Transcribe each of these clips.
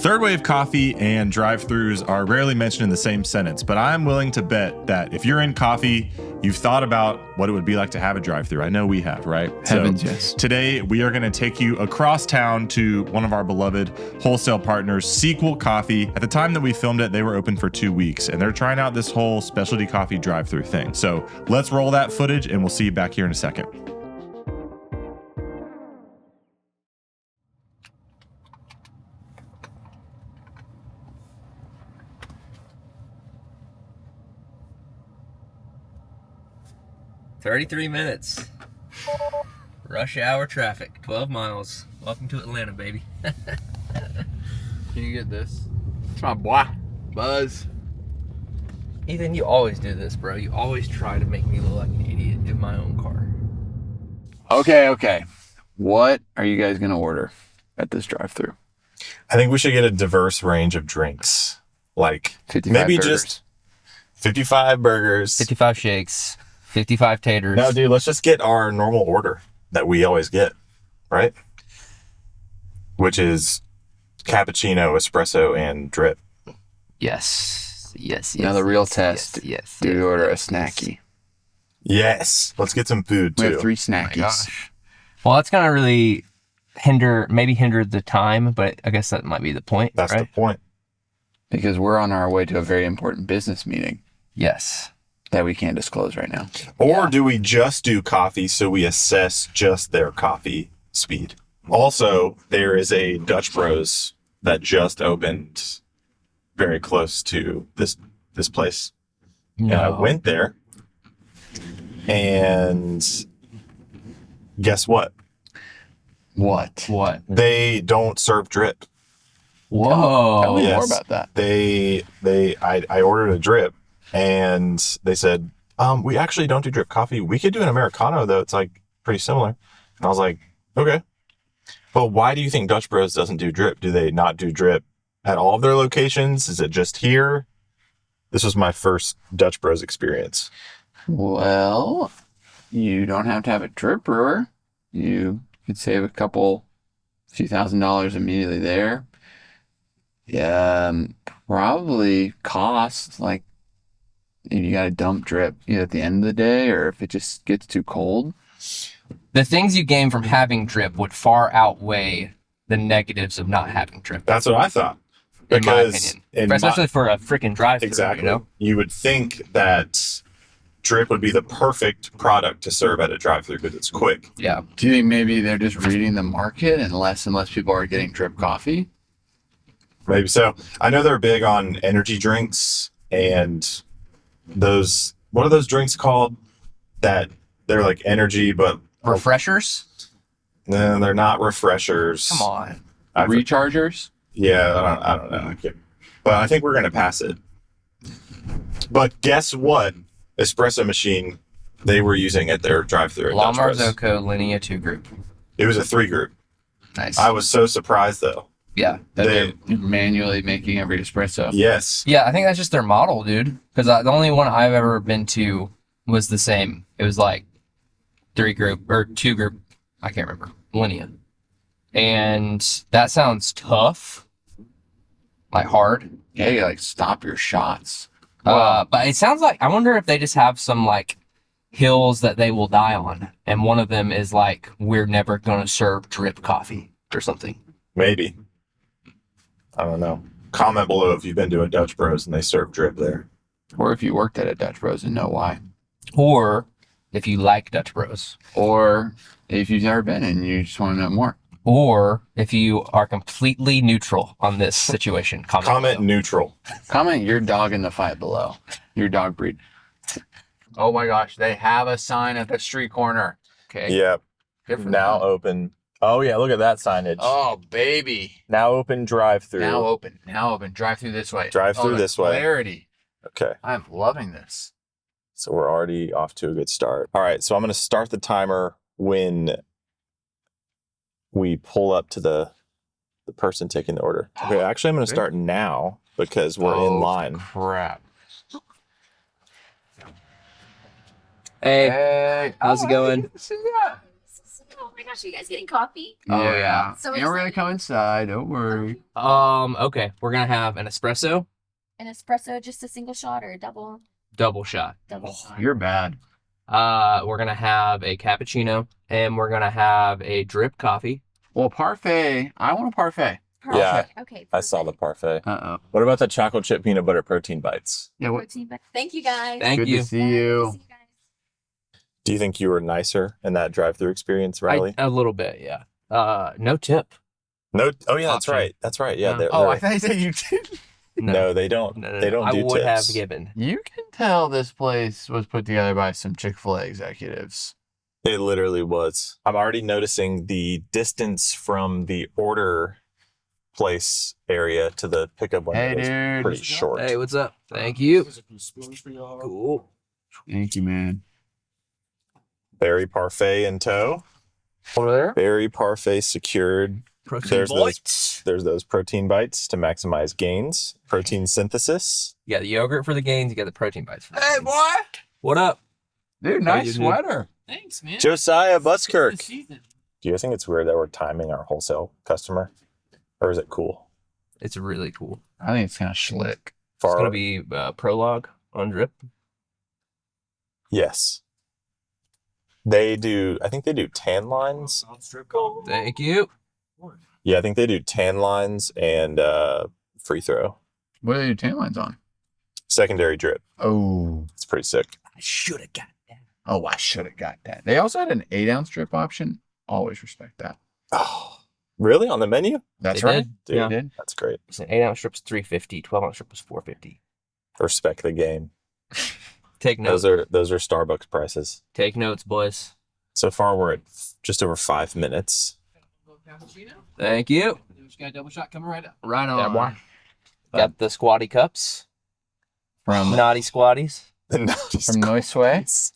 Third wave coffee and drive-thrus are rarely mentioned in the same sentence, but I'm willing to bet that if you're in coffee, you've thought about what it would be like to have a drive-thru. I know we have, right? Heavens, yes. Today, we are going to take you across town to one of our beloved wholesale partners, Sequel Coffee. At the time that we filmed it, they were open for 2 weeks, and they're trying out this whole specialty coffee drive-thru thing. So let's roll that footage, and we'll see you back here in a second. $33. Rush hour traffic, 12 miles. Welcome to Atlanta, baby. Can you get this? It's my boy, Buzz. Ethan, you always do this, bro. You always try to make me look like an idiot in my own car. Okay. What are you guys going to order at this drive-thru? I think we should get a diverse range of drinks. Like 55 maybe burgers. just 55 burgers. 55 shakes, 55 taters. No, dude, let's just get our normal order that we always get, right? Which is cappuccino, espresso, and drip. Yes. Now the real test. Yes. Do you order a snacky? Yes. Let's get some food, We too. have 3 Oh my snackies. gosh. Well, that's going to really hinder the time, but I guess that might be the point, That's right? the point. Because we're on our way to a very important business meeting Yes. that we can't disclose right now. Or do we just do coffee so we assess just their coffee speed? Also, there is a Dutch Bros that just opened very close to this place. And I went there, and guess what? What? What? They don't serve drip. Whoa. Tell me more yes. about that. I ordered a drip, and they said, we actually don't do drip coffee. We could do an Americano, though. It's like pretty similar. And I was like, okay. But why do you think Dutch Bros doesn't do drip? Do they not do drip at all of their locations? Is it just here? This was my first Dutch Bros experience. Well, you don't have to have a drip brewer. You could save a few $1,000s immediately there. Yeah, probably cost, like, if you got to dump drip either at the end of the day or if it just gets too cold. The things you gain from having drip would far outweigh the negatives of not having drip. That's what I thought. In my Because opinion. Especially for a freaking drive-thru, exactly, you know? you would think that drip would be the perfect product to serve at a drive-thru because it's quick. Yeah. Do you think maybe they're just reading the market and less people are getting drip coffee? Maybe so. I know they're big on energy drinks and those, what are those drinks called? That they're like energy, but Refreshers? no, they're not refreshers. Come on. Rechargers? Yeah, I don't know. But I think we're going to pass it. But guess what? Espresso machine they were using at their drive-thru. at Dutch Lamar Bros. Zoko Linea 2 group. It was a 3 group. Nice. I was so surprised though. Yeah. That they're manually making every espresso. Yes. Yeah, I think that's just their model, dude. Because the only one I've ever been to was the same. It was like 2 group. I can't remember. Linea. And that sounds tough. Like hard. Yeah, you like stop your shots. But it sounds like, I wonder if they just have some like hills that they will die on. And one of them is like, we're never going to serve drip coffee or something. Maybe. I don't know. Comment below if you've been to a Dutch Bros and they serve drip there. Or if you worked at a Dutch Bros and know why. Or if you like Dutch Bros. Or if you've never been and you just want to know more. Or if you are completely neutral on this situation. Comment below. neutral. Comment your dog in the fight below. Your dog breed. Oh my gosh, they have a sign at the street corner. Okay. Yep. Good for Now them. open. Oh yeah, look at that signage. Oh baby. Now open drive-thru. Now open. Drive through this way. Drive-thru the this way. Clarity. Okay. I'm loving this. So we're already off to a good start. All right, so I'm going to start the timer when we pull up to the person taking the order. Okay, actually I'm going to start now because we're in line. Crap. Hey, how's it going? my gosh, are you guys getting coffee? Oh, yeah. So and we're gonna excited. come inside. Don't worry. Okay. We're gonna have an espresso, An espresso, just a single shot or a double shot. shot? You're bad. We're gonna have a cappuccino, and we're gonna have a drip coffee. Well, parfait. I want a parfait. Yeah. Okay. I saw the perfect. parfait. Uh oh. What about the chocolate chip peanut butter protein bites? Yeah. What? Protein, but thank you guys. Thank Good you. to see Bye. Good to you. see you guys. Do you think you were nicer in that drive-through experience, Riley? A little bit, yeah. No tip. No. Oh yeah, that's Option. right. That's right. Yeah. No. They're, Oh, they're- I thought you said you did. no, they don't. No, They don't I do would tips. have given. You can tell this place was put together by some Chick-fil-A executives. It literally was. I'm already noticing the distance from the order place area to the pickup window Hey, is dude. pretty short. Hey, what's up? Thank you. There's a few spoons for y'all. Cool. Thank you, man. Berry parfait in tow. Over there. Berry parfait secured. Protein There's bites. There's those protein bites to maximize gains. Protein synthesis. You got the yogurt for the gains. You got the protein bites for the Hey, gains. boy. What up? Dude, How nice you doing? sweater. Thanks, man. Josiah Buskirk. Good season. Do you guys think it's weird that we're timing our wholesale customer? Or is it cool? It's really cool. I think it's kind of schlick. For It's our- gonna be prologue on drip. Yes. They do, I think they do tan lines. I'll strip club. Thank you. Yeah, I think they do tan lines and free throw. What are your tan lines on? Secondary drip. Oh. It's pretty sick. I should have got that. Oh, I should have got that. They also had an 8-ounce drip option. Always respect that. Oh, really? On the menu? That's They right. did? Dude, Yeah. They did. that's great. It's an 8-ounce strip's $3.50. 12-ounce strip was $4.50. Respect the game. Take notes. Those are Starbucks prices. Take notes, boys. So far, we're at just over 5 minutes. Cappuccino. Thank you. We just got a double shot coming right up. Right on. Yeah, boy. Got the squatty cups. From Naughty squatties. from Noiseway.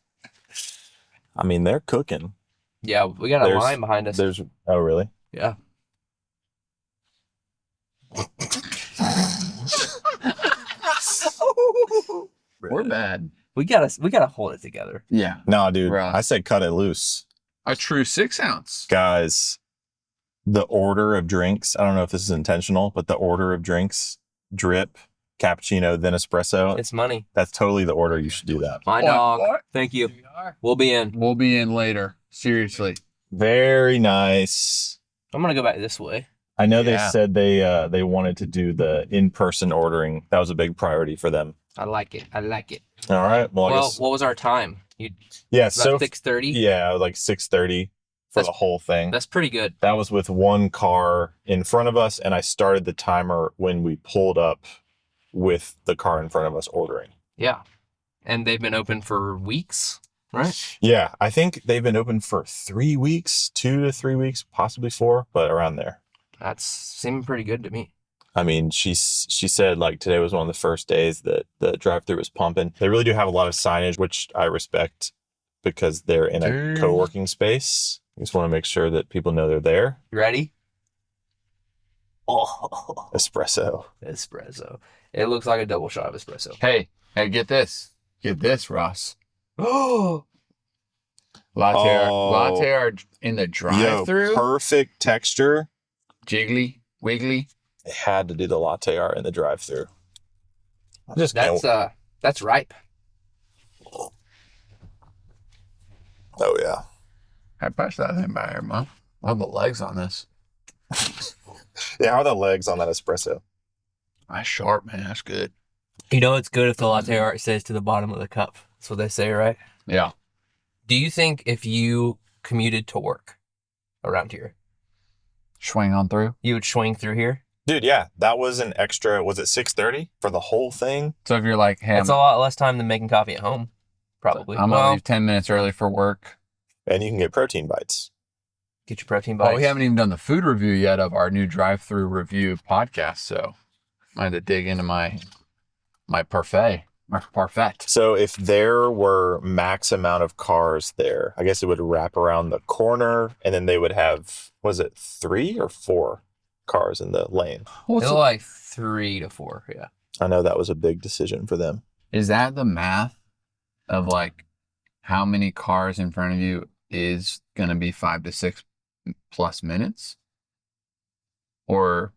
I mean, they're cooking. Yeah, we got a There's- line behind us. There's. Oh, really? Yeah. We're bad. We gotta hold it together. Yeah. No, dude. Rough. I said cut it loose, A true 6-ounce. guys. The order of drinks. I don't know if this is intentional, but the order of drinks: drip, cappuccino, then espresso. It's money. That's totally the order. You should do that. My What? dog. What? Thank you. Here we are. We'll be in. We'll be in later. Seriously. Very nice. I'm gonna go back this way. I know they Yeah. said they wanted to do the in-person ordering. That was a big priority for them. I like it. I like it. All right. Well, I Well, guess, what was our time? yeah. About So 6:30. yeah, like 6:30 for That's- the whole thing. That's pretty good. That was with one car in front of us, and I started the timer when we pulled up with the car in front of us ordering. Yeah. And they've been open for weeks, right? Yeah, I think they've been open for 3 weeks, 2 to 3 weeks, possibly 4, but around there. That's seeming pretty good to me. I mean, she said like today was one of the first days that the drive-thru was pumping. They really do have a lot of signage, which I respect because they're in a Dude. co-working space. I just want to make sure that people know they're there. You ready? Oh, Espresso. espresso. It looks like a double shot of espresso. Hey, get this. Get this, Ross. Oh, Latte art in the Yo, drive-thru. perfect texture. Jiggly, wiggly. They had to do the latte art in the drive-thru. I just can't. that's ripe. Oh yeah. I pushed that thing by here, Mom. Love the legs on this. Yeah, how are the legs on that espresso? That's sharp, man. That's good. You know it's good if the latte art stays to the bottom of the cup. That's what they say, right? Yeah. Do you think if you commuted to work around here, Swing on through. you would swing through here? Dude, yeah, that was an extra. Was it 6:30 for the whole thing? So if you're like, hey, It's a lot less time than making coffee at home, probably. I'm going to Well, leave 10 minutes early for work. And you can get protein bites. get your protein bites. Oh, we haven't even done the food review yet of our new drive-through review podcast. So I had to dig into my parfait. My parfait. So if there were max amount of cars there, I guess it would wrap around the corner, and then they would have, was it 3 or 4 cars in the lane? It's like 3 to 4, yeah. I know that was a big decision for them. Is that the math of like how many cars in front of you is going to be 5 to 6 plus minutes? Or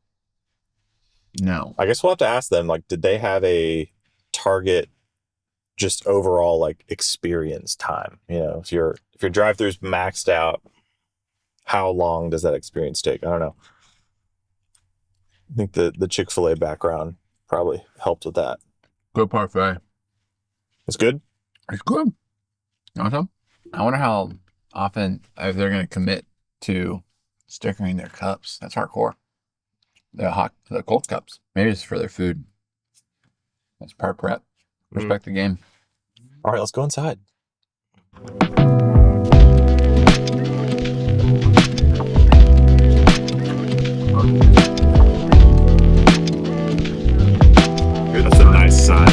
no? I guess we'll have to ask them, like, did they have a target just overall like experience time? You know, if your drive-thru's maxed out, how long does that experience take? I don't know. I think the Chick-fil-A background probably helped with that. Good parfait. It's good. It's good. Awesome. I wonder how often if they're going to commit to stickering their cups. That's hardcore. The cold cups. Maybe it's for their food. That's part prep. Respect the game. All right, let's go inside. That's a nice sign.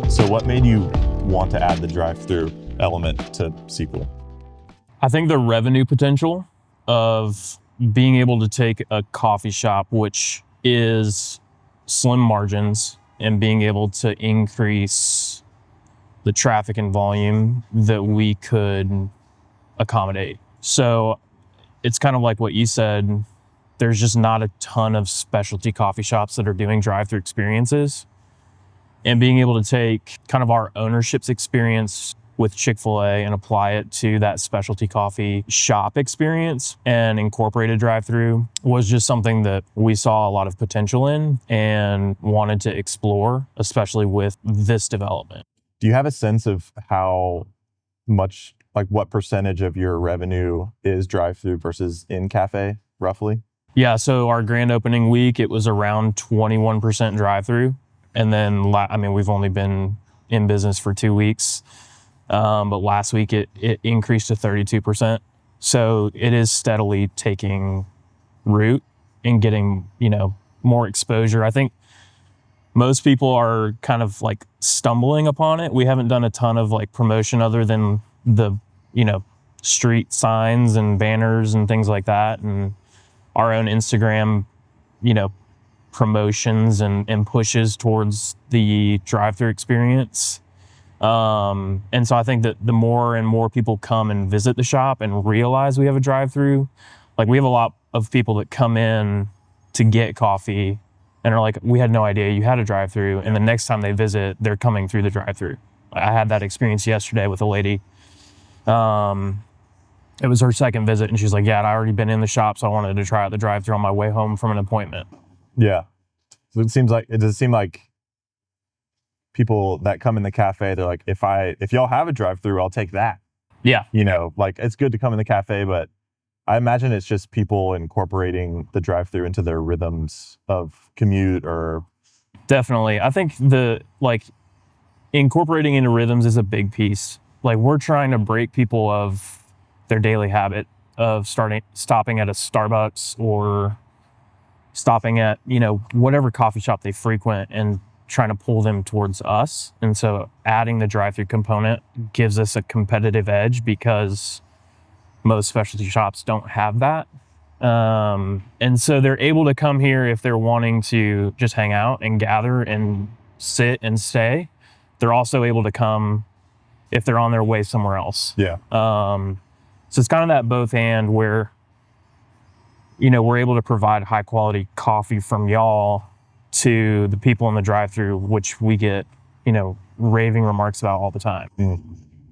So what made you want to add the drive-through element to Sequel? I think the revenue potential of being able to take a coffee shop, which is slim margins, and being able to increase the traffic and volume that we could accommodate. So it's kind of like what you said, there's just not a ton of specialty coffee shops that are doing drive-through experiences. And being able to take kind of our ownership's experience with Chick-fil-A and apply it to that specialty coffee shop experience and incorporate a drive-through was just something that we saw a lot of potential in and wanted to explore, especially with this development. Do you have a sense of how much, like what percentage of your revenue is drive-through versus in-cafe, roughly? Yeah, so our grand opening week, it was around 21% drive-through. And then, we've only been in business for 2 weeks. But last week it increased to 32%. So it is steadily taking root and getting, more exposure. I think most people are kind of like stumbling upon it. We haven't done a ton of like promotion other than the, street signs and banners and things like that. And our own Instagram, promotions and pushes towards the drive-through experience. And so I think that the more and more people come and visit the shop and realize we have a drive-through, like we have a lot of people that come in to get coffee and are like, we had no idea you had a drive-through. And the next time they visit, they're coming through the drive-through. I had that experience yesterday with a lady. It was her second visit and she's like, yeah, I'd already been in the shop, so I wanted to try out the drive-through on my way home from an appointment. Yeah. So it does seem like people that come in the cafe, they're like, if y'all have a drive-through, I'll take that. Yeah. Like it's good to come in the cafe, but I imagine it's just people incorporating the drive-through into their rhythms of commute or. Definitely. I think incorporating into rhythms is a big piece. Like we're trying to break people of their daily habit of stopping at a Starbucks or stopping at, whatever coffee shop they frequent and trying to pull them towards us. And so adding the drive-through component gives us a competitive edge because most specialty shops don't have that. And so they're able to come here if they're wanting to just hang out and gather and sit and stay. They're also able to come if they're on their way somewhere else. Yeah. So it's kind of that both and where, we're able to provide high quality coffee from y'all to the people in the drive-through, which we get, raving remarks about all the time.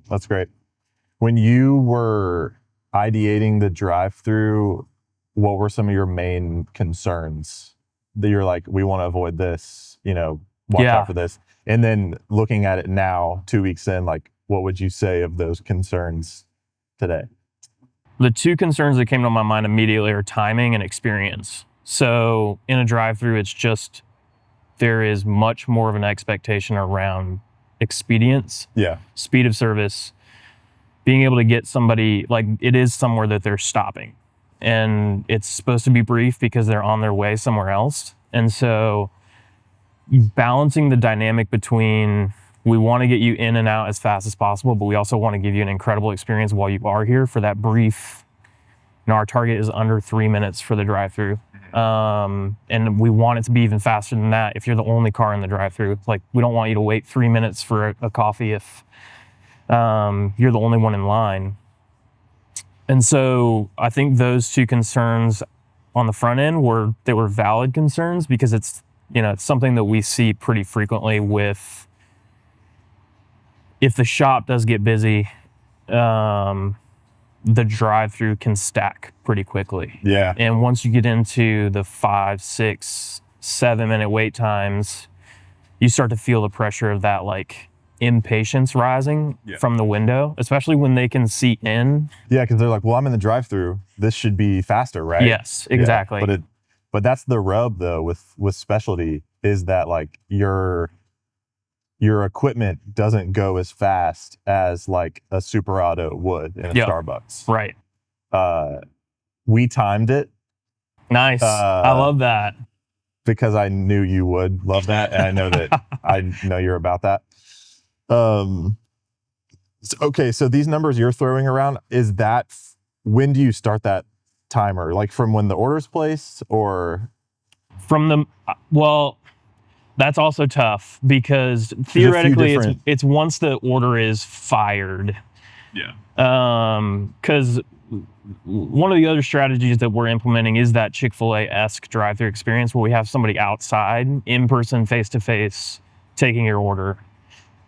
That's great. When you were ideating the drive-through, what were some of your main concerns that you're like, we want to avoid this, watch out for this? And then looking at it now, 2 weeks in, like, what would you say of those concerns today? The two concerns that came to my mind immediately are timing and experience. So in a drive-through, it's just, there is much more of an expectation around expedience, Yeah. speed of service, being able to get somebody, like, it is somewhere that they're stopping. And it's supposed to be brief because they're on their way somewhere else. And so balancing the dynamic between, we want to get you in and out as fast as possible, but we also want to give you an incredible experience while you are here for that brief. Our target is under 3 minutes for the drive-through. And we want it to be even faster than that if you're the only car in the drive-through. Like, we don't want you to wait 3 minutes for a coffee if you're the only one in line. And so I think those two concerns on the front end were valid concerns, because it's something that we see pretty frequently with, if the shop does get busy, the drive-through can stack pretty quickly. Yeah. And once you get into the 5, 6, 7 minute wait times, you start to feel the pressure of that, like, impatience rising from the window, especially when they can see in. Yeah, because they're like, well, I'm in the drive-through. This should be faster, right? Yes, exactly. Yeah, but that's the rub though with specialty, is that, like, your equipment doesn't go as fast as, like, a Super Auto would in a Starbucks. Right. We timed it. Nice. I love that. Because I knew you would love that, and I know that I know you're about that. Okay, so these numbers you're throwing around, is that when do you start that timer? Like, from when the order's placed, or from the well, that's also tough, because theoretically it's once the order is fired. Yeah. Because one of the other strategies that we're implementing is that Chick-fil-A-esque drive-thru experience, where we have somebody outside, in person, face to face, taking your order.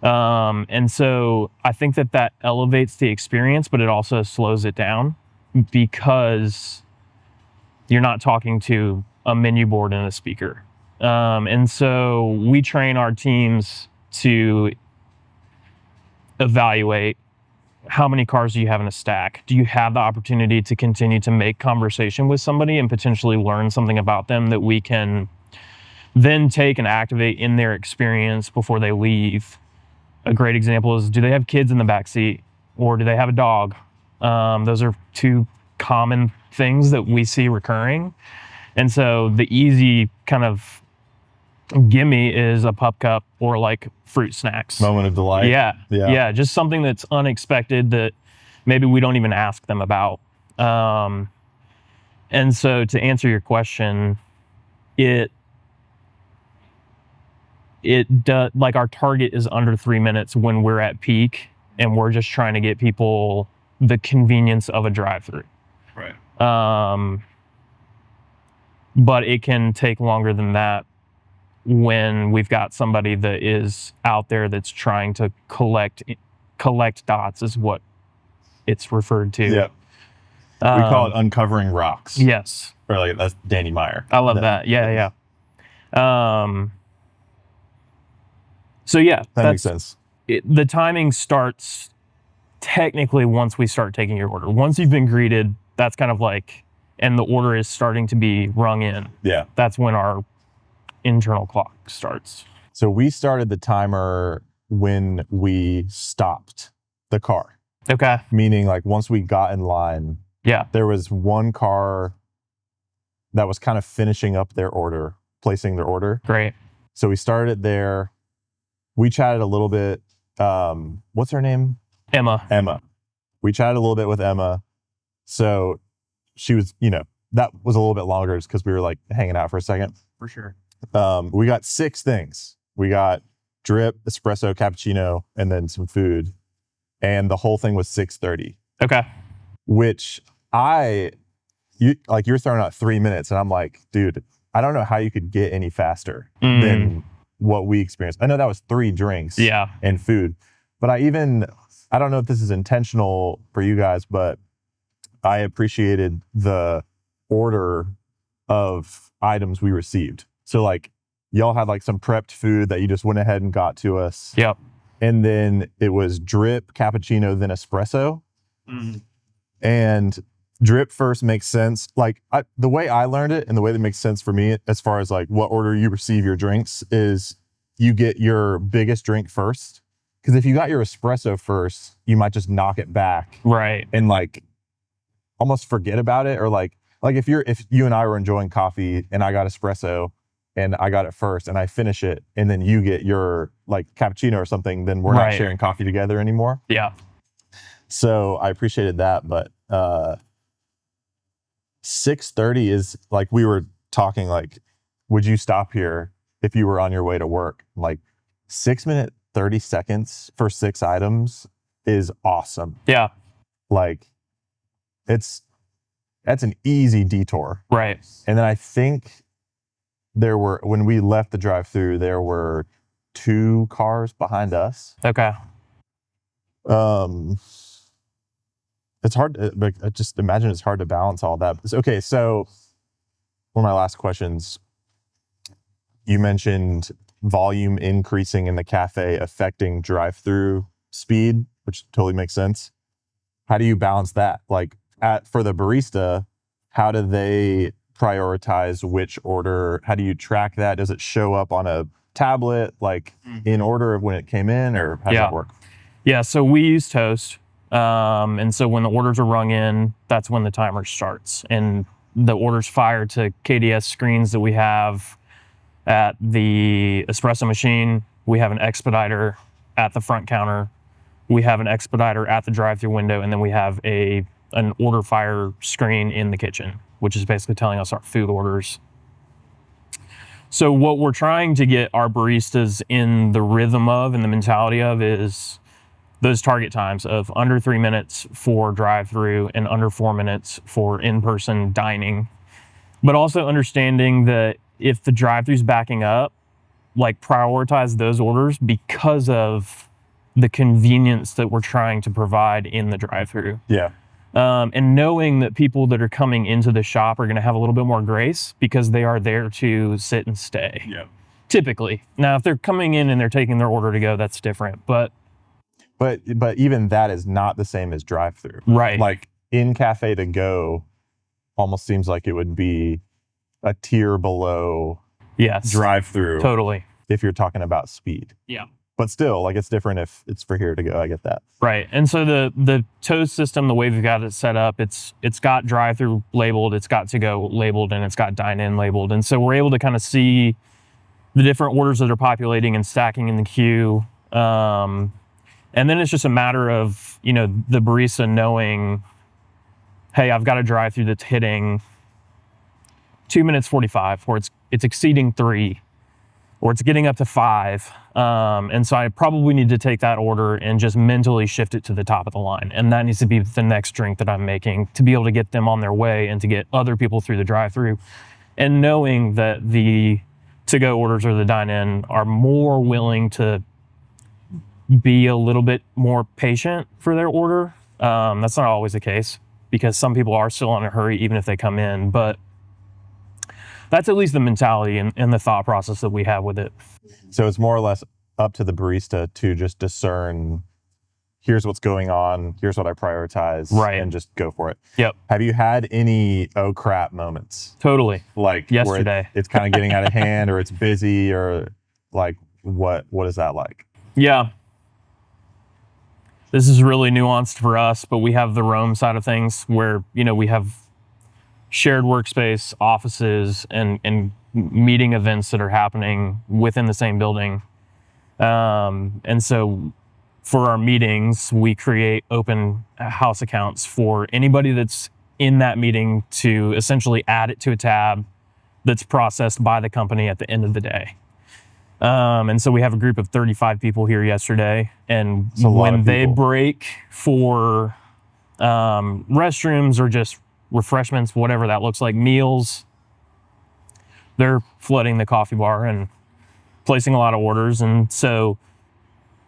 And so I think that elevates the experience, but it also slows it down, because you're not talking to a menu board and a speaker. And so we train our teams to evaluate, how many cars do you have in a stack? Do you have the opportunity to continue to make conversation with somebody and potentially learn something about them that we can then take and activate in their experience before they leave? A great example is, do they have kids in the back seat, or do they have a dog? Those are two common things that we see recurring. And so the easy kind of gimme is a pup cup, or like fruit snacks. moment of delight? Yeah. Just something that's unexpected that maybe we don't even ask them about. And so to answer your question, it does, like, our target is under 3 minutes when we're at peak, and we're just trying to get people the convenience of a drive-through. Right. But it can take longer than that when we've got somebody that is out there that's trying to collect dots, is what it's referred to. Yeah. We call it uncovering rocks. Yes. Or, like, that's Danny Meyer. I love that. Yeah. So yeah, that makes sense. The timing starts technically once we start taking your order. Once you've been greeted, that's kind of like, and the order is starting to be rung in. Yeah. That's when our internal clock starts. So we started the timer when we stopped the car. Okay. Meaning, like, once we got in line, Yeah. there was one car that was kind of finishing up their order, placing their order. Great. So we started it there. We chatted a little bit. What's her name? Emma. We chatted a little bit with Emma. So she was, that was a little bit longer just because we were, like, hanging out for a second. For sure. We got 6 things. We got drip, espresso, cappuccino, and then some food. And the whole thing was $6.30. Okay. Which you're throwing out 3 minutes, and I'm like, dude, I don't know how you could get any faster than what we experienced. I know that was 3 drinks and food, but I don't know if this is intentional for you guys, but I appreciated the order of items we received. So, like, y'all had, like, some prepped food that you just went ahead and got to us. Yep. And then it was drip, cappuccino, then espresso. And drip first makes sense. Like, the way I learned it, and the way that makes sense for me as far as, like, what order you receive your drinks, is you get your biggest drink first, Because if you got your espresso first, you might just knock it back Right. and like almost forget about it, or like if you and I were enjoying coffee and I got espresso and I got it first and I finish it and then you get your like cappuccino or something, then we're not Right. sharing coffee together anymore. Yeah. So I appreciated that, but 6:30 is like, we were talking like, would you stop here if you were on your way to work? Like 6 minute 30 seconds for 6 items is awesome. Yeah. Like that's an easy detour. Right. And then I think when we left the drive-thru, there were 2 cars behind us. Okay. It's hard to, but I just imagine it's hard to balance all that. Okay, so one of my last questions, you mentioned volume increasing in the cafe affecting drive-through speed, which totally makes sense. How do you balance that? Like for the barista, how do they prioritize which order? How do you track that? Does it show up on a tablet, like in order of when it came in, or how does that work? Yeah, so we use Toast. And so when the orders are rung in, that's when the timer starts. And the orders fired to KDS screens that we have at the espresso machine. We have an expediter at the front counter. We have an expediter at the drive-thru window. And then we have an order fire screen in the kitchen, which is basically telling us our food orders. So what we're trying to get our baristas in the rhythm of and the mentality of is those target times of under 3 minutes for drive-through and under 4 minutes for in-person dining. But also understanding that if the drive-thru's backing up, like prioritize those orders because of the convenience that we're trying to provide in the drive-through. Yeah. And knowing that people that are coming into the shop are going to have a little bit more grace because they are there to sit and stay. Yeah. Typically. Now, if they're coming in and they're taking their order to go, that's different. But even that is not the same as drive-through. right. Like in cafe to go almost seems like it would be a tier below Yes. drive-through Totally. if you're talking about speed. Yeah. But still, like it's different if it's for here to go. I get that. Right. And so the Toast system, the way we've got it set up, it's got drive-through labeled, it's got to go labeled, and it's got dine-in labeled. And so we're able to kind of see the different orders that are populating and stacking in the queue. And then it's just a matter of, the barista knowing, hey, I've got a drive-through that's hitting 2 minutes 45, or it's exceeding 3, or it's getting up to 5. And so I probably need to take that order and just mentally shift it to the top of the line. And that needs to be the next drink that I'm making to be able to get them on their way and to get other people through the drive-through. And knowing that the to-go orders or the dine-in are more willing to be a little bit more patient for their order. That's not always the case because some people are still in a hurry even if they come in, but that's at least the mentality and the thought process that we have with it. So it's more or less up to the barista to just discern, here's what's going on, here's what I prioritize, Right. and just go for it. Yep. Have you had any oh crap moments? Totally. Like Yesterday. where it's kind of getting out of hand, or it's busy, or like what is that like? Yeah. This is really nuanced for us, but we have the Rome side of things where, we have shared workspace, offices, and meeting events that are happening within the same building. And so for our meetings, we create open house accounts for anybody that's in that meeting to essentially add it to a tab that's processed by the company at the end of the day. And so we have a group of 35 people here yesterday, and when they break for restrooms or just refreshments, whatever that looks like, meals, they're flooding the coffee bar and placing a lot of orders. And so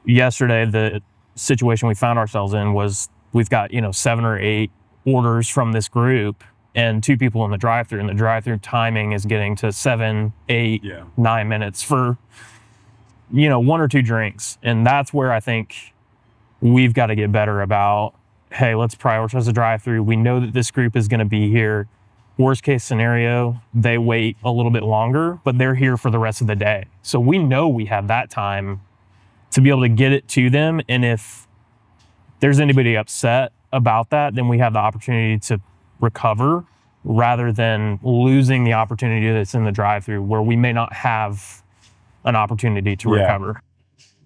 yesterday, the situation we found ourselves in was we've got 7 or 8 orders from this group and 2 people in the drive-thru, and the drive-thru timing is getting to 7, 8, 9 minutes for 1 or 2 drinks. And that's where I think we've got to get better about, hey, let's prioritize the drive-thru. We know that this group is going to be here. Worst case scenario, they wait a little bit longer, but they're here for the rest of the day. So we know we have that time to be able to get it to them. And if there's anybody upset about that, then we have the opportunity to recover rather than losing the opportunity that's in the drive-thru where we may not have an opportunity to recover.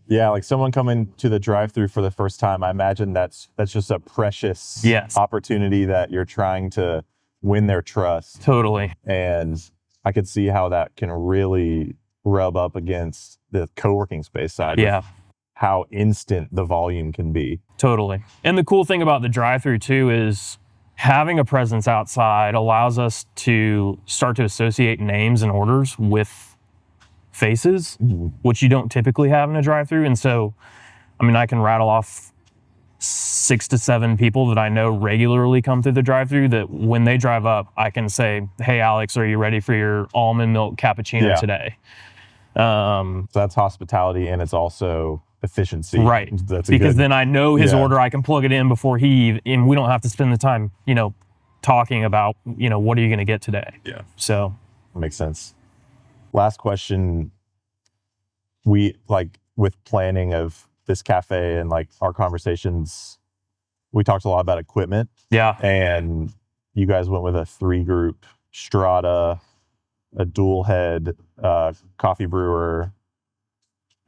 Yeah, like someone coming to the drive-thru for the first time, I imagine that's just a precious opportunity that you're trying to win their trust. Totally. And I could see how that can really rub up against the co-working space side. Yeah. How instant the volume can be. Totally. And the cool thing about the drive-thru too is having a presence outside allows us to start to associate names and orders with faces, which you don't typically have in a drive-thru. And so, I mean, I can rattle off 6 to 7 people that I know regularly come through the drive-thru that when they drive up, I can say, hey, Alex, are you ready for your almond milk cappuccino today? So that's hospitality, and it's also efficiency. Right. Because then I know his order, I can plug it in before and we don't have to spend the time, talking about, what are you going to get today? Yeah. So. That makes sense. Last question. We with planning of this cafe and our conversations, we talked a lot about equipment. Yeah. And you guys went with a 3-group Strata, a dual head coffee brewer.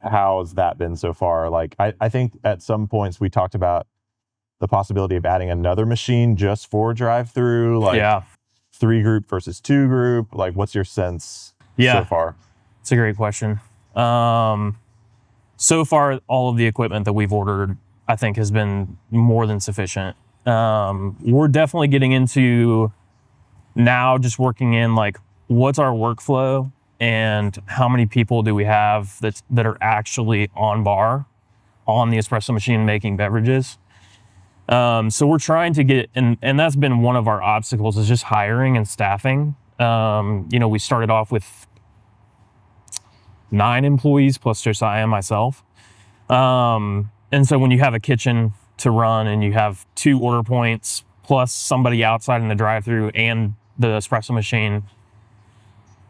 How's that been so far? I think at some points we talked about the possibility of adding another machine just for drive-thru, 3-group versus 2-group. What's your sense so far? It's a great question. So far, all of the equipment that we've ordered, I think, has been more than sufficient. We're definitely getting into now just working in what's our workflow and how many people do we have that are actually on bar on the espresso machine making beverages. So we're trying to get, and that's been one of our obstacles, is just hiring and staffing. We started off with 9 employees plus Josiah and myself. And so when you have a kitchen to run and you have 2 order points plus somebody outside in the drive-thru and the espresso machine,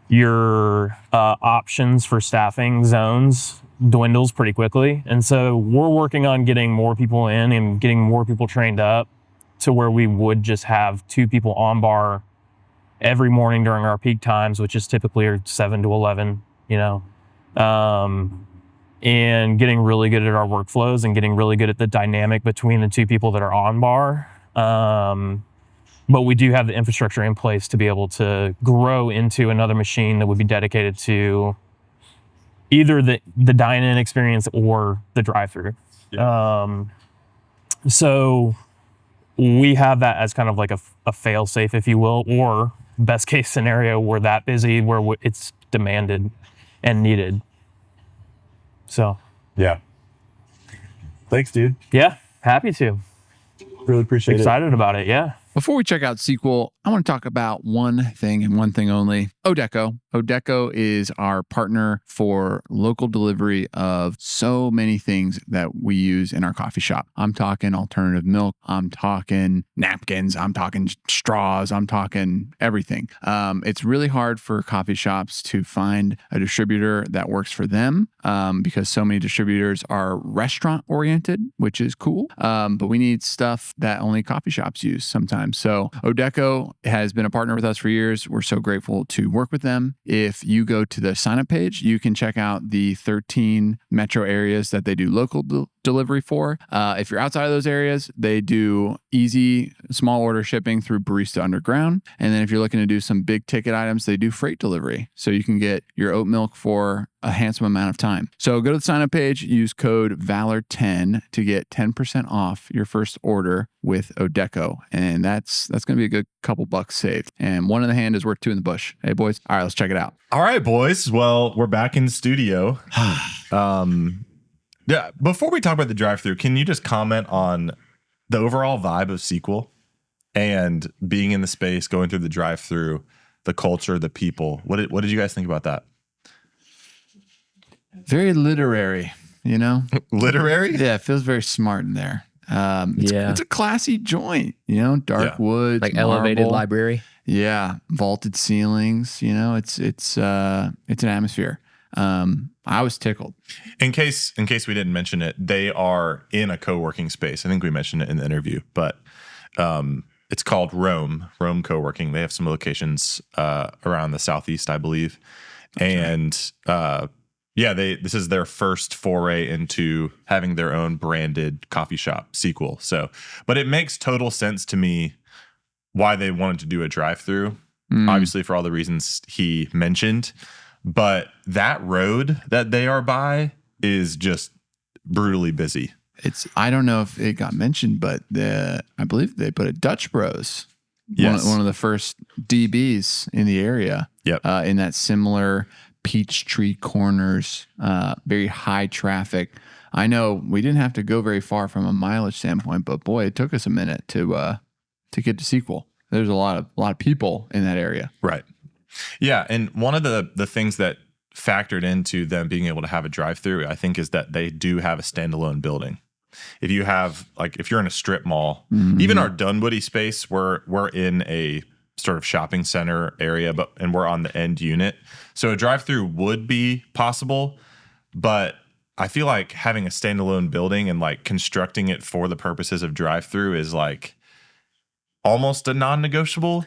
your options for staffing zones dwindles pretty quickly. And so we're working on getting more people in and getting more people trained up to where we would just have 2 people on bar every morning during our peak times, which is typically 7 to 11, and getting really good at our workflows and getting really good at the dynamic between the 2 people that are on bar. But we do have the infrastructure in place to be able to grow into another machine that would be dedicated to either the dine-in experience or the drive-thru. Yeah. So we have that as kind of a fail-safe, if you will, or best case scenario, we're that busy where it's demanded and needed. So. Yeah. Thanks, dude. Yeah, happy to. Really appreciate it. Excited about it, yeah. Before we check out Sequel, I want to talk about one thing and one thing only. Odeko. Odeko is our partner for local delivery of so many things that we use in our coffee shop. I'm talking alternative milk. I'm talking napkins. I'm talking straws. I'm talking everything. It's really hard for coffee shops to find a distributor that works for them because so many distributors are restaurant oriented, which is cool. But we need stuff that only coffee shops use sometimes. So Odeko has been a partner with us for years. We're so grateful to work with them. If you go to the sign up page, you can check out the 13 metro areas that they do local delivery for. If you're outside of those areas, they do easy small order shipping through Barista Underground. And then if you're looking to do some big ticket items, they do freight delivery. So you can get your oat milk for a handsome amount of time. So go to the sign up page, use code VALOR10 to get 10% off your first order with Odeko. And that's going to be a good couple bucks saved. And one in the hand is worth 2 in the bush. Hey boys. All right, let's check it out. All right, boys. Well, we're back in the studio. Yeah. Before we talk about the drive-thru, can you just comment on the overall vibe of Sequel and being in the space, going through the drive-thru, the culture, the people? What did you guys think about that? Very literary, Literary? Yeah, it feels very smart in there. It's a classy joint, dark woods, like elevated marble. library. Yeah, vaulted ceilings. It's an atmosphere. I was tickled. In case we didn't mention it, they are in a co-working space. I think we mentioned it in the interview, but it's called Rome Co-working. They have some locations around the Southeast, I believe. And this is their first foray into having their own branded coffee shop sequel. So, but it makes total sense to me why they wanted to do a drive-through, obviously for all the reasons he mentioned. But that road that they are by is just brutally busy. I don't know if it got mentioned, but I believe they put a Dutch Bros. Yes. One of the first DBs in the area. Yep. In that similar Peachtree Corners, very high traffic. I know we didn't have to go very far from a mileage standpoint, but boy, it took us a minute to get to Sequel. There's a lot of people in that area. Right. Yeah, and one of the things that factored into them being able to have a drive-through, I think, is that they do have a standalone building. If you have, if you're in a strip mall, even our Dunwoody space, we're in a sort of shopping center area, and we're on the end unit. So a drive-through would be possible, but I feel like having a standalone building and constructing it for the purposes of drive-through is almost a non-negotiable.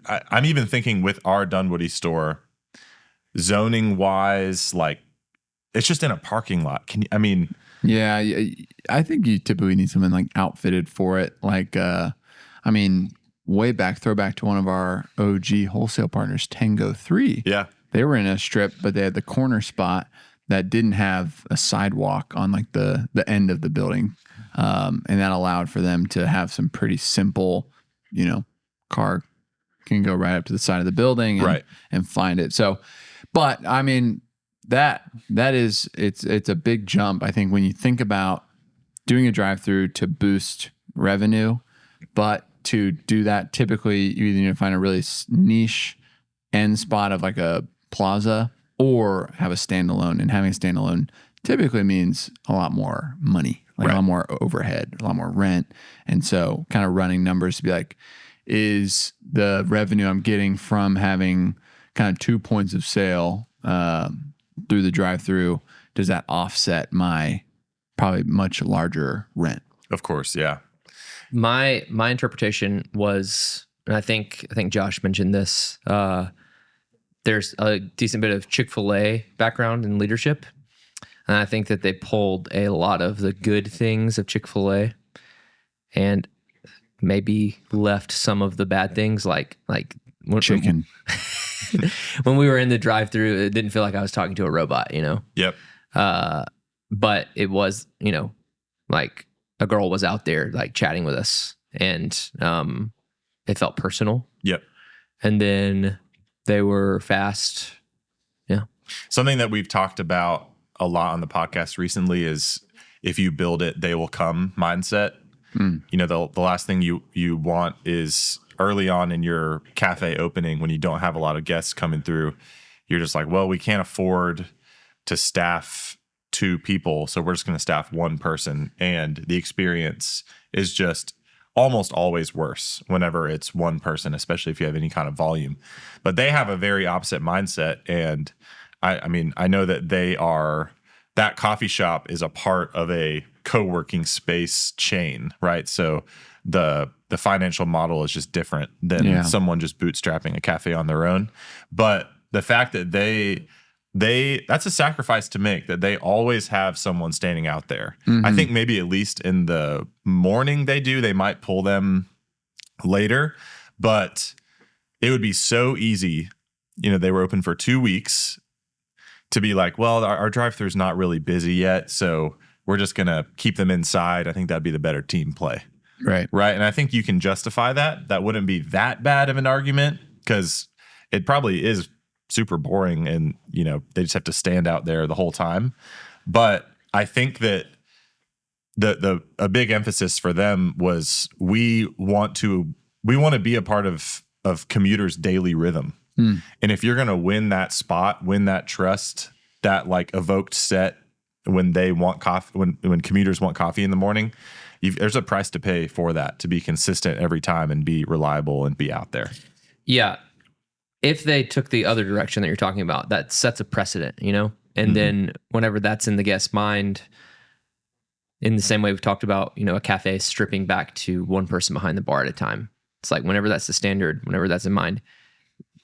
I'm even thinking with our Dunwoody store, zoning wise, it's just in a parking lot. Yeah, I think you typically need something outfitted for it. Throwback to one of our OG wholesale partners, Tango 3. Yeah. They were in a strip, but they had the corner spot that didn't have a sidewalk on the end of the building. And that allowed for them to have some pretty simple, car can go right up to the side of the building and find it. So, but that is, it's a big jump. I think when you think about doing a drive-through to boost revenue, but to do that, typically you either need to find a really niche end spot of a plaza or have a standalone. And having a standalone typically means a lot more money, a lot more overhead, a lot more rent. And so kind of running numbers to be is the revenue I'm getting from having kind of 2 points of sale through the drive-through, does that offset my probably much larger rent? Of course, yeah. My interpretation was, and I think Josh mentioned this, there's a decent bit of Chick-fil-A background in leadership. And I think that they pulled a lot of the good things of Chick-fil-A and maybe left some of the bad things like chicken. When we were in the drive-thru, it didn't feel like I was talking to a robot, Yep. But it was, a girl was out there chatting with us, and it felt personal. Yep. And then they were fast. Yeah. Something that we've talked about a lot on the podcast recently is if you build it, they will come mindset. The last thing you want is early on in your cafe opening, when you don't have a lot of guests coming through, you're just well, we can't afford to staff 2 people, so we're just going to staff 1 person. And the experience is just almost always worse whenever it's 1 person, especially if you have any kind of volume. But they have a very opposite mindset. And I know that that coffee shop is a part of a co-working space chain, right? So the financial model is just different than someone just bootstrapping a cafe on their own. But the fact that that's a sacrifice to make, that they always have someone standing out there. I think maybe at least in the morning they might pull them later, but it would be so easy. They were open for 2 weeks to be well, our drive-thru is not really busy yet, so we're just going to keep them inside. I think that'd be the better team play. Right. And I think you can justify that. That wouldn't be that bad of an argument, because it probably is super boring and, they just have to stand out there the whole time. But I think that a big emphasis for them was we want to be a part of commuters' daily rhythm. And if you're going to win that spot, win that trust, that evoked set when they want coffee, when commuters want coffee in the morning, there's a price to pay for that, to be consistent every time and be reliable and be out there. Yeah. if they took the other direction that you're talking about, that sets a precedent, you know? And then whenever that's in the guest's mind, in the same way we've talked about, you know, a cafe stripping back to one person behind the bar at a time. It's like whenever that's the standard, whenever that's in mind,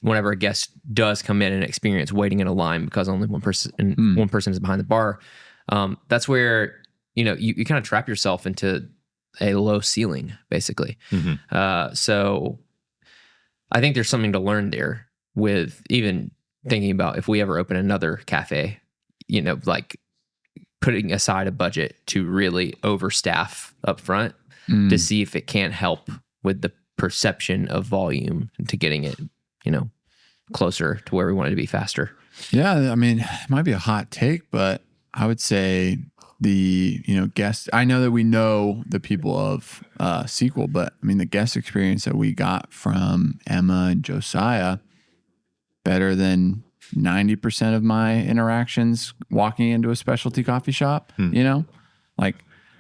whenever a guest does come in and experience waiting in a line because only one person is behind the bar, that's where, you know, you kind of trap yourself into a low ceiling, basically. So I think there's something to learn there with even thinking about if we ever open another cafe, you know, like putting aside a budget to really overstaff up front to see if it can't help with the perception of volume to getting it, you know, closer to where we want it to be faster. Yeah, I mean, it might be a hot take, but I would say the, you know, guest, I know that we know the people of Sequel, but I mean, the guest experience that we got from Emma and Josiah, better than 90% of my interactions walking into a specialty coffee shop, you know? Like,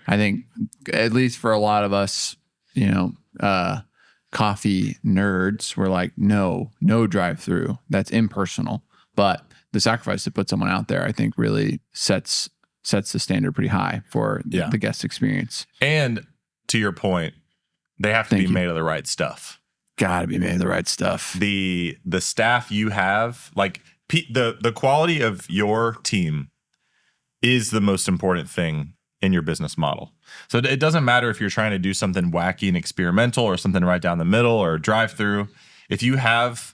I think at least for a lot of us, you know, coffee nerds, we're like, no drive-through. That's impersonal. But the sacrifice to put someone out there, I think really sets the standard pretty high for the guest experience. And to your point, they have to be made of the right stuff. Got to be made of the right stuff. The staff you have, like the quality of your team is the most important thing in your business model. So it doesn't matter if you're trying to do something wacky and experimental or something right down the middle or drive-through. If you have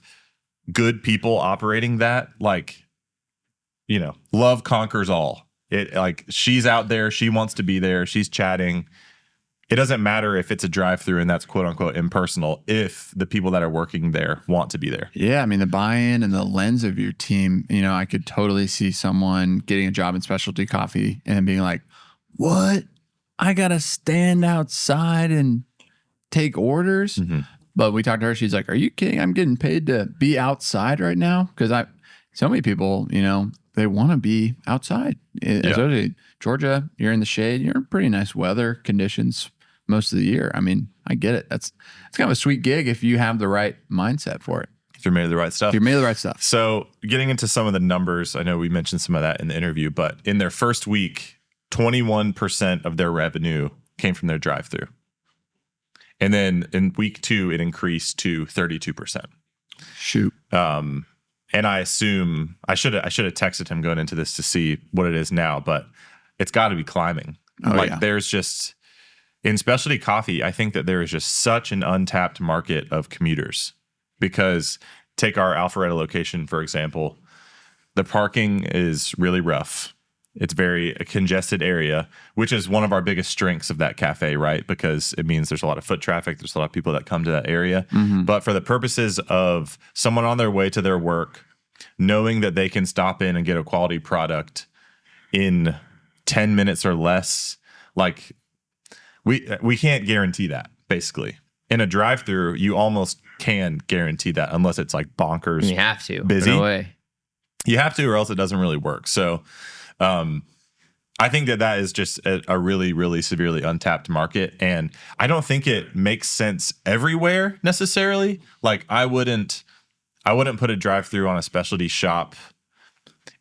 good people operating that, like, you know, love conquers all. It, like, she's out there, she wants to be there, she's chatting. It doesn't matter if it's a drive-through and that's quote unquote impersonal if the people that are working there want to be there. Yeah, I mean, the buy-in and the lens of your team, you know, I could totally see someone getting a job in specialty coffee and being like, what? I got to stand outside and take orders? But we talked to her, she's like, are you kidding? I'm getting paid to be outside right now? Because so many people, you know, they want to be outside. Especially Georgia, you're in the shade, you're in pretty nice weather conditions most of the year. I mean, I get it. It's kind of a sweet gig if you have the right mindset for it. If you're made of the right stuff. If you're made of the right stuff. So getting into some of the numbers, I know we mentioned some of that in the interview, but in their first week, 21% of their revenue came from their drive-through. And then in week 2, it increased to 32%. Shoot. And I assume I should have texted him going into this to see what it is now, but it's got to be climbing. There's just, in specialty coffee, I think that there is just such an untapped market of commuters. Because take our Alpharetta location, for example, the parking is really rough. It's a congested area, which is one of our biggest strengths of that cafe, right? Because it means there's a lot of foot traffic. There's a lot of people that come to that area. But for the purposes of someone on their way to their work, knowing that they can stop in and get a quality product in 10 minutes or less, like we can't guarantee that, basically. In a drive-through, you almost can guarantee that unless it's like bonkers. You have to. Busy. No way. You have to, or else it doesn't really work. So I think that is just a really, really severely untapped market. And I don't think it makes sense everywhere necessarily. Like I wouldn't put a drive-through on a specialty shop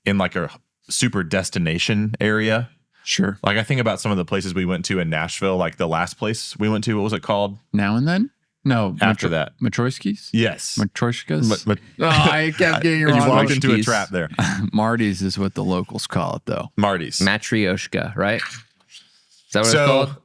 in like a super destination area. Sure. Like I think about some of the places we went to in Nashville, like the last place we went to, what was it called? Now and Then? No. After that. Matroyski's? Yes. Matroyshkas? I kept getting it wrong. You walked into a trap there. Marty's is what the locals call it, though. Marty's. Matryoshka, right? Is that what it's called?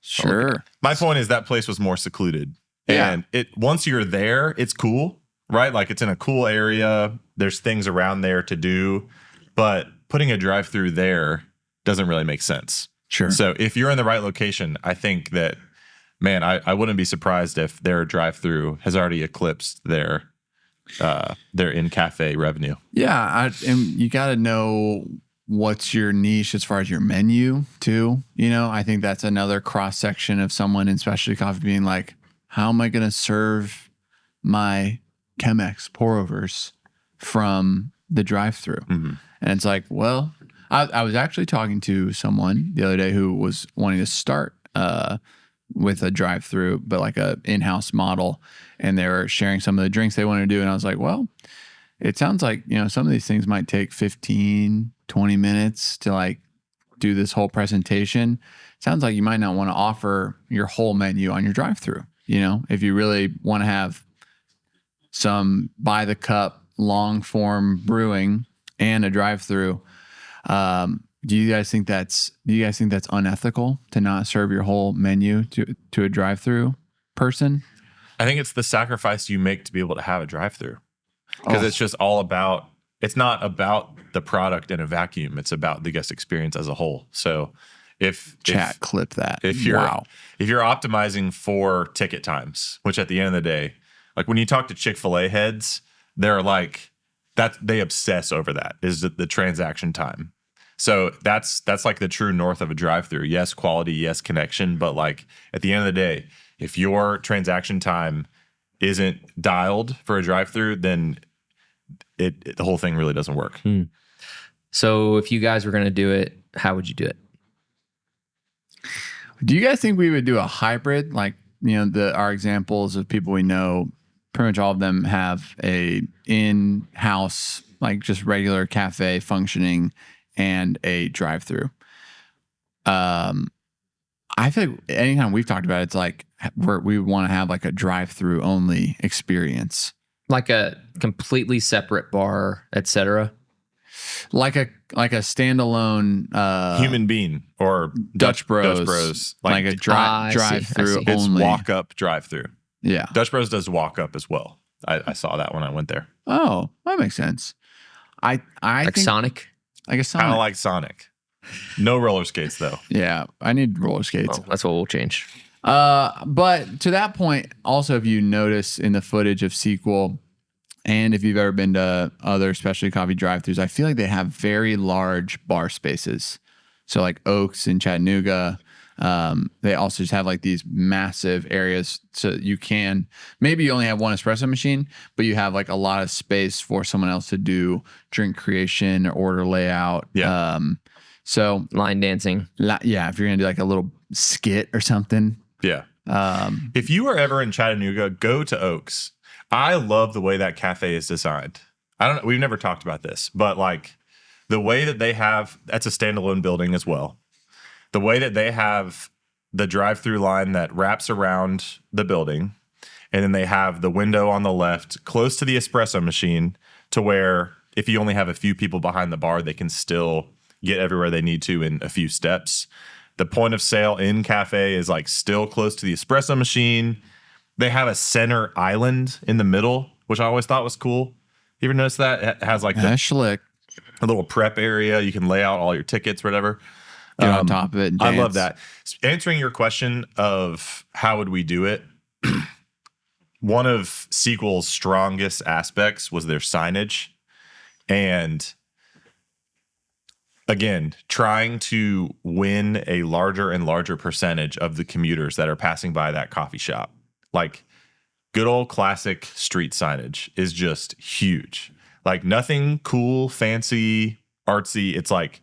Sure. My point is that place was more secluded. Yeah. And once you're there, it's cool, right? Like it's in a cool area. There's things around there to do. But putting a drive-through there doesn't really make sense. Sure. So if you're in the right location, I think that, man, I wouldn't be surprised if their drive-through has already eclipsed their in-cafe revenue. Yeah, and you got to know what's your niche as far as your menu too. You know, I think that's another cross-section of someone in specialty coffee being like, how am I going to serve my Chemex pour-overs from the drive-through? And it's like, well, I was actually talking to someone the other day who was wanting to start with a drive-through, but like a in-house model, and they were sharing some of the drinks they wanted to do. And I was like, well, it sounds like, some of these things might take 15, 20 minutes to like do this whole presentation. Sounds like you might not want to offer your whole menu on your drive-through. If you really want to have some by the cup long form brewing and a drive-through, do you guys think that's unethical to not serve your whole menu to a drive-through person? I think it's the sacrifice you make to be able to have a drive-through, because it's just all about, it's not about the product in a vacuum. It's about the guest experience as a whole. So clip that. If you're optimizing for ticket times, which at the end of the day, like when you talk to Chick-fil-A heads, they're like that, they obsess over that, is the transaction time. So that's like the true north of a drive-through. Yes, quality, yes, connection, but like at the end of the day, if your transaction time isn't dialed for a drive-through, then the whole thing really doesn't work. So if you guys were going to do it, how would you do it? Do you guys think we would do a hybrid? Like, our examples of people we know, pretty much all of them have a in-house, like just regular cafe functioning and a drive-through. I feel like anytime we've talked about it, it's like we want to have like a drive-through only experience. Like a completely separate bar, etc. Like a standalone Human Bean or Dutch Bros. Like a drive-through It's only. walk-up drive-through. Yeah. Dutch Bros does walk-up as well. I saw that when I went there. Oh, that makes sense. I Like think, Sonic? Like a Sonic. Kind of like Sonic. No roller skates, though. Yeah, I need roller skates. Oh, that's what we'll change. But to that point, also, if you notice in the footage of Sequel, and if you've ever been to other specialty coffee drive-thrus, I feel like they have very large bar spaces. So like Oaks in Chattanooga, they also just have like these massive areas. So you can, maybe you only have one espresso machine, but you have like a lot of space for someone else to do drink creation or order layout. Yeah. So Line dancing. if you're going to do like a little skit or something. Yeah. If you are ever in Chattanooga, go to Oaks. I love the way that cafe is designed. I don't know. We've never talked about this, but like the way that they have, that's a standalone building as well. The way that they have the drive-through line that wraps around the building, and then they have the window on the left close to the espresso machine to where if you only have a few people behind the bar, they can still get everywhere they need to in a few steps. The point of sale in cafe is like still close to the espresso machine. They have a center island in the middle, which I always thought was cool. You ever notice that? It has like Schlick. a little prep area. You can lay out all your tickets, whatever. Get on top of it. And I love dance. that. Answering your question of how would we do it, one of Sequel's strongest aspects was their signage. And again, trying to win a larger and larger percentage of the commuters that are passing by that coffee shop. Like good old classic street signage is just huge. Like nothing cool, fancy, artsy. It's like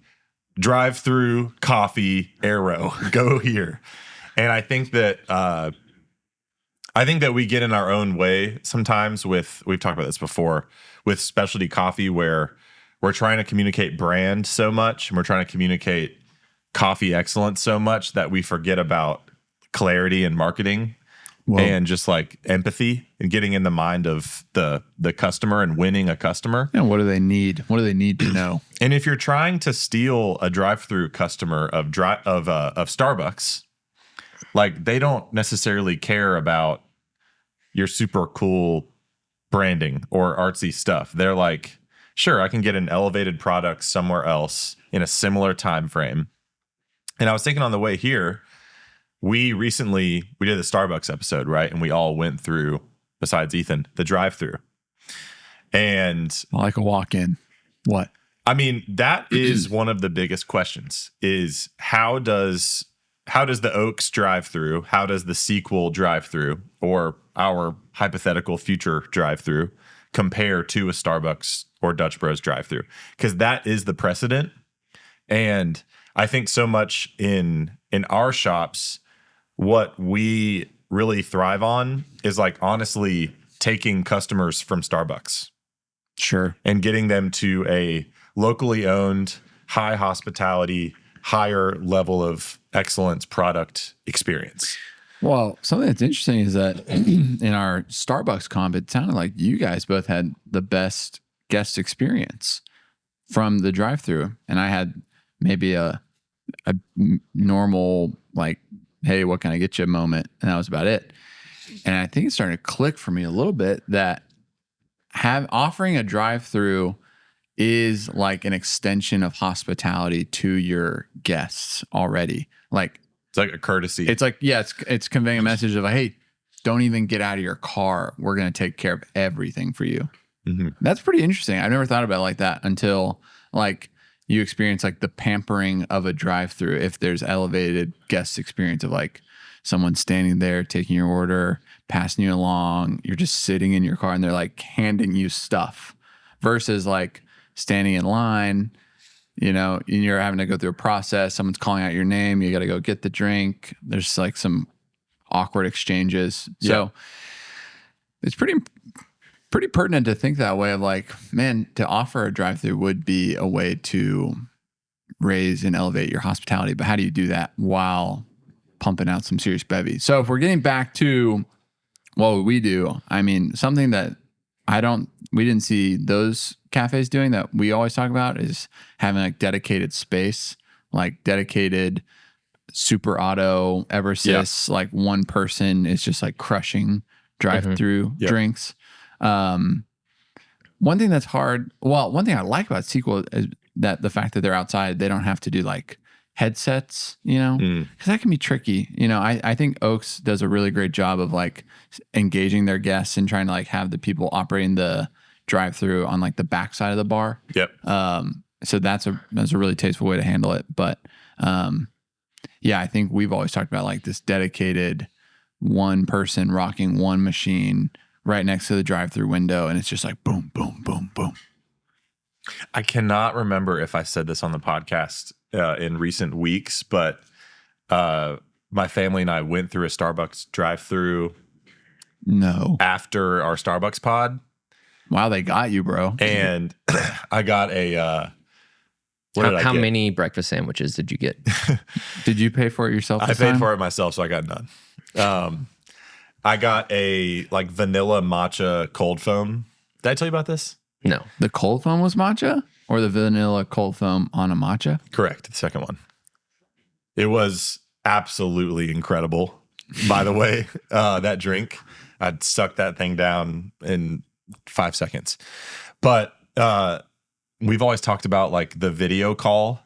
drive-through coffee arrow, go here. And I think that we get in our own way sometimes we've talked about this before, with specialty coffee, where we're trying to communicate brand so much and we're trying to communicate coffee excellence so much that we forget about clarity and marketing. Whoa. And just like empathy and getting in the mind of the customer and winning a customer. And what do they need? What do they need to know? And if you're trying to steal a drive-through customer of Starbucks, like they don't necessarily care about your super cool branding or artsy stuff. They're like, sure, I can get an elevated product somewhere else in a similar time frame. And I was thinking on the way here, we did the Starbucks episode, right? And we all went through, besides Ethan, the drive-through. And like a walk-in. What? I mean, that is one of the biggest questions is how does the Oaks drive-through, how does the Sequel drive-through, or our hypothetical future drive-through compare to a Starbucks or Dutch Bros drive-through? Because that is the precedent. And I think so much in our shops, what we really thrive on is like honestly taking customers from Starbucks Sure. and getting them to a locally owned, high hospitality, higher level of excellence product experience. Well, something that's interesting is that in our Starbucks comp, it sounded like you guys both had the best guest experience from the drive-thru, and I had maybe a normal like, hey, what can I get you moment, and that was about it. And I think it's starting to click for me a little bit that offering a drive-thru is like an extension of hospitality to your guests already. Like, It's like a courtesy. it's like, yeah, it's conveying a message of, hey, don't even get out of your car. We're going to take care of everything for you. Mhm. That's pretty interesting. I've never thought about it like that until like you experience like the pampering of a drive-thru. If there's elevated guest experience of like someone standing there taking your order, passing you along, you're just sitting in your car and they're like handing you stuff versus like standing in line, you know, and you're having to go through a process. Someone's calling out your name. You got to go get the drink. There's like some awkward exchanges. So it's pretty pertinent to think that way of like, man, to offer a drive-thru would be a way to raise and elevate your hospitality. But how do you do that while pumping out some serious bevy? So if we're getting back to what we do, I mean, something that we didn't see those cafes doing that we always talk about is having like dedicated space, like dedicated super auto Eversys, like one person is just like crushing drive-through drinks. One thing that's hard, well, one thing I like about Sequel is that the fact that they're outside, they don't have to do like headsets, you know, because that can be tricky. You know, I think Oaks does a really great job of like engaging their guests and trying to like have the people operating the drive-through on like the backside of the bar. Yep. So that's a really tasteful way to handle it. But yeah, I think we've always talked about like this dedicated one person rocking one machine right next to the drive-through window, and it's just like boom, boom, boom, boom. I cannot remember if I said this on the podcast in recent weeks, but my family and I went through a Starbucks drive-through after our Starbucks pod. Wow, they got you, bro. And I got a how many breakfast sandwiches did you get? Did you pay for it yourself? I paid for it myself, so I got none. I got a like vanilla matcha cold foam. Did I tell you about this? No. The cold foam was matcha, or the vanilla cold foam on a matcha? Correct. The second one. It was absolutely incredible. By the way, that drink, I'd suck that thing down in 5 seconds. But we've always talked about like the video call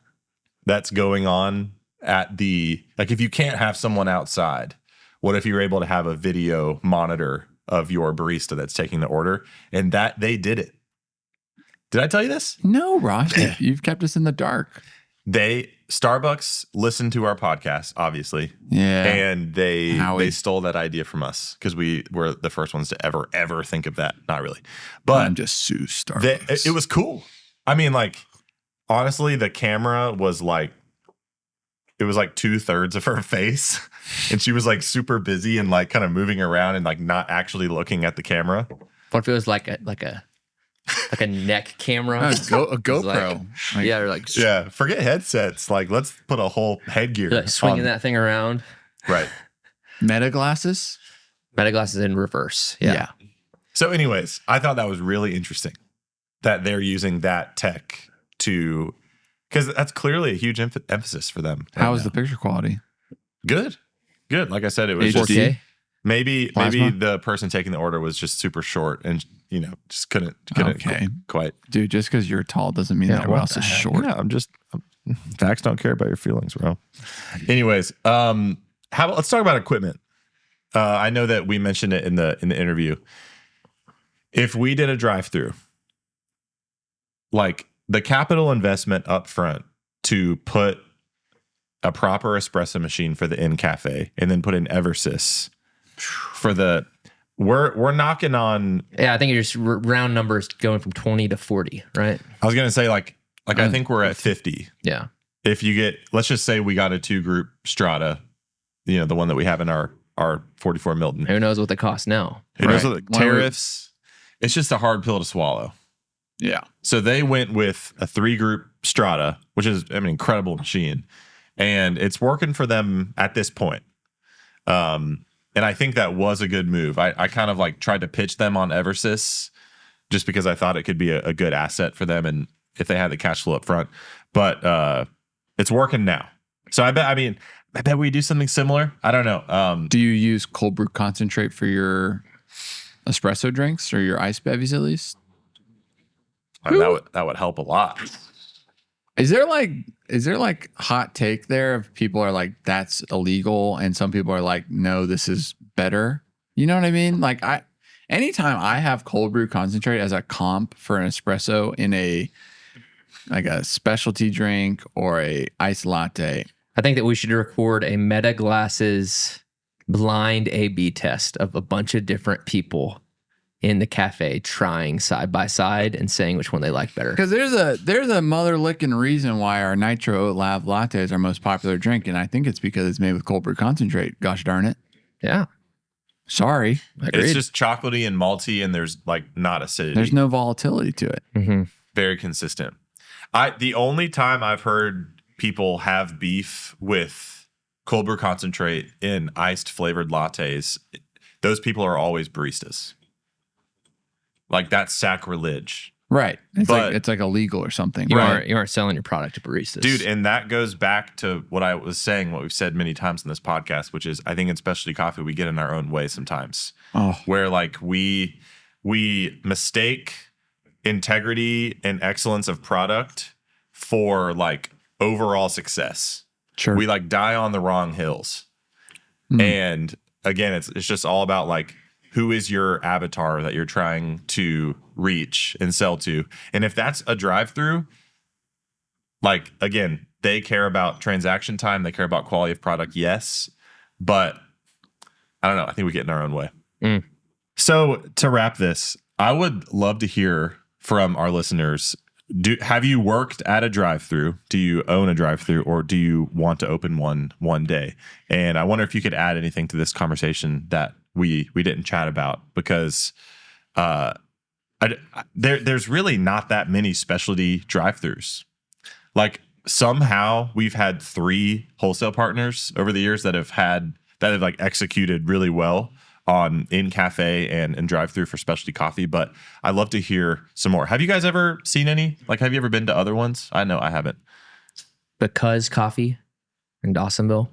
that's going on at the, like if you can't have someone outside, what if you're able to have a video monitor of your barista that's taking the order? And that they did it. Did I tell you this? No, Ross. You've kept us in the dark. Starbucks listened to our podcast, obviously. Yeah. And they stole that idea from us because we were the first ones to ever think of that. Not really. But I'm just sue Starbucks. it was cool. I mean, like, honestly, the camera was like, it was like 2/3 of her face. And she was like super busy and like kind of moving around and like not actually looking at the camera. What if it was like a neck camera? A GoPro. Like, Forget headsets. Like, let's put a whole headgear. like swinging that thing around. Right. Meta glasses? Meta glasses in reverse. Yeah. So anyways, I thought that was really interesting that they're using that tech to, because that's clearly a huge emphasis for them. How was the picture quality? Good. Like I said, it was 4K? just maybe Plasma? the person taking the order was just super short and just couldn't quite. Dude, just because you're tall doesn't mean that everyone else is short. Yeah, facts don't care about your feelings, bro. Anyways, let's talk about equipment. I know that we mentioned it in the interview. If we did a drive-through, like the capital investment up front to put a proper espresso machine for the in cafe and then put an Eversys for the, we're knocking on. Yeah, I think you're just round numbers going from 20 to 40, right? I was going to say like I think we're at 50. Yeah. If you get, let's just say we got a 2-group strata the one that we have in our 44 Milton. Who knows what they cost now? Who knows Right. what the tariffs? It's just a hard pill to swallow. Yeah. So they went with a 3-group Strata, which is an incredible machine, and it's working for them at this point. And I think that was a good move. I kind of like tried to pitch them on Eversys just because I thought it could be a good asset for them, and if they had the cash flow up front. But it's working now. So I bet we do something similar. I don't know. Do you use cold brew concentrate for your espresso drinks or your ice bevies at least? That would help a lot. Is there like hot take there if people are like that's illegal and some people are like no, this is better? You know what I mean? Like anytime I have cold brew concentrate as a comp for an espresso in a specialty drink or a iced latte. I think that we should record a Meta Glasses blind A/B test of a bunch of different people in the cafe trying side by side and saying which one they like better. Because there's a mother licking reason why our Nitro Oat Lav latte is our most popular drink, and I think it's because it's made with cold brew concentrate. Gosh darn it! Yeah, Sorry, agreed. It's just chocolatey and malty, and there's like not acidity. there's no volatility to it. Mm-hmm. Very consistent. The only time I've heard people have beef with cold brew concentrate in iced flavored lattes, those people are always baristas. Like that's sacrilege. Right. But- It's like illegal or something. You Right. aren't selling your product to baristas, Dude, and that goes back to what I was saying, what we've said many times in this podcast, which is I think in specialty coffee we get in our own way sometimes. Oh, Where like we mistake integrity and excellence of product for like overall success. sure. We like die on the wrong hills. Mm. And again, it's just all about like who is your avatar that you're trying to reach and sell to. And if that's a drive-through, like again, they care about transaction time, they care about quality of product, yes. But I don't know. I think we get in our own way. Mm. So to wrap this, I would love to hear from our listeners. Have you worked at a drive-through? Do you own a drive-through, or do you want to open one day? And I wonder if you could add anything to this conversation that we didn't chat about, because there's really not that many specialty drive-throughs. Like somehow we've had 3 wholesale partners over the years that have like executed really well on in cafe and drive-through for specialty coffee. But I'd love to hear some more. Have you guys ever seen any? Like, have you ever been to other ones? I know I haven't. Because Coffee in Dawsonville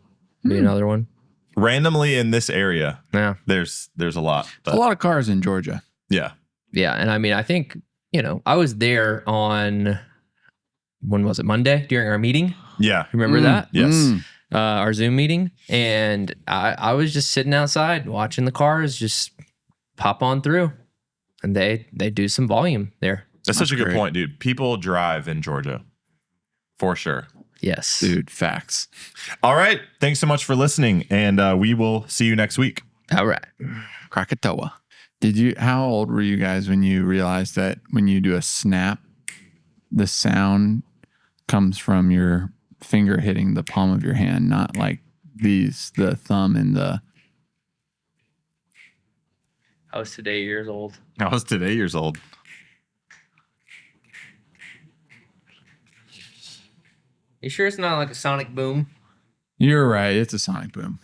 be another one. Randomly in this area, Yeah. there's a lot. But a lot of cars in Georgia. yeah. Yeah. And I mean, I think, I was there on, when was it, Monday during our meeting? Yeah. Remember that? Yes. Mm. Our Zoom meeting. And I was just sitting outside watching the cars just pop on through. And they do some volume there. That's such a good great. point, dude. People drive in Georgia. For sure. Yes. Dude, facts. All right. Thanks so much for listening. And we will see you next week. All right. Krakatoa. How old were you guys when you realized that when you do a snap, the sound comes from your finger hitting the palm of your hand, not like the thumb and the... I was today years old. I was today years old. You sure it's not like a sonic boom? You're right. It's a sonic boom.